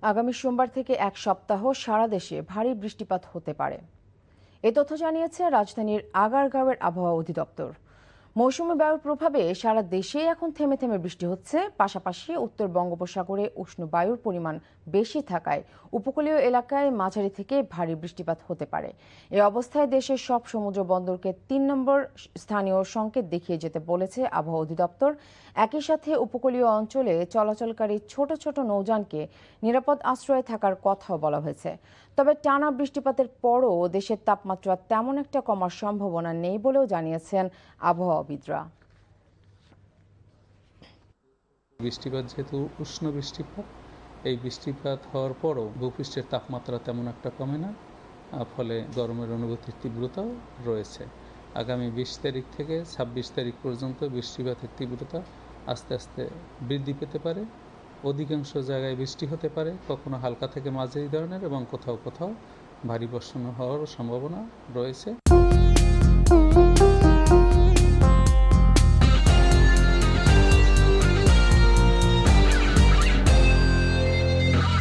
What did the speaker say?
আগামী সোমবার থেকে এক সপ্তাহ সারা দেশে ভারী বৃষ্টিপাত হতে পারে। এ তথ্য জানিয়েছে রাজধানীর আগারগাঁওয়ের আবহাওয়া অধিদপ্তর। মৌসুমী বায়ুর প্রভাবে সারা দেশেই এখন থেমে থেমে বৃষ্টি হচ্ছে। পাশাপাশি উত্তর বঙ্গোপসাগরে উষ্ণ বায়ুর পরিমাণ বেশি থাকায় উপকূলীয় এলাকায় মাঝারি থেকে ভারী বৃষ্টিপাত হতে পারে। এ অবস্থায় দেশের সব সমুদ্র বন্দরকে ৩ নম্বর স্থানীয় সংকেত দেখিয়ে যেতে বলেছে আবহাওয়া অধিদপ্তর। একই সাথে উপকূলীয় অঞ্চলে চলাচলকারী ছোট ছোট নৌযানকে নিরাপদ আশ্রয়ে থাকার কথাও বলা হয়েছে। তবে টানা বৃষ্টিপাতের পরও দেশের তাপমাত্রা তেমন একটা কমার সম্ভাবনা নেই বলেও জানিয়েছেন আবহাওয়াবিদরা। বৃষ্টিপাত যেহেতু উষ্ণ বৃষ্টিপাত, এই বৃষ্টিপাত হওয়ার পরও ভূপৃষ্ঠের তাপমাত্রা তেমন একটা কমে না, ফলে গরমের অনুভূতির তীব্রতাও রয়েছে। আগামী ২০ তারিখ থেকে ২৬ তারিখ পর্যন্ত বৃষ্টিপাতের তীব্রতা আস্তে আস্তে বৃদ্ধি পেতে পারে। অধিকাংশ জায়গায় বৃষ্টি হতে পারে, কখনো হালকা থেকে মাঝারি ধরনের এবং কোথাও কোথাও ভারী বর্ষণ হওয়ার সম্ভাবনা রয়েছে।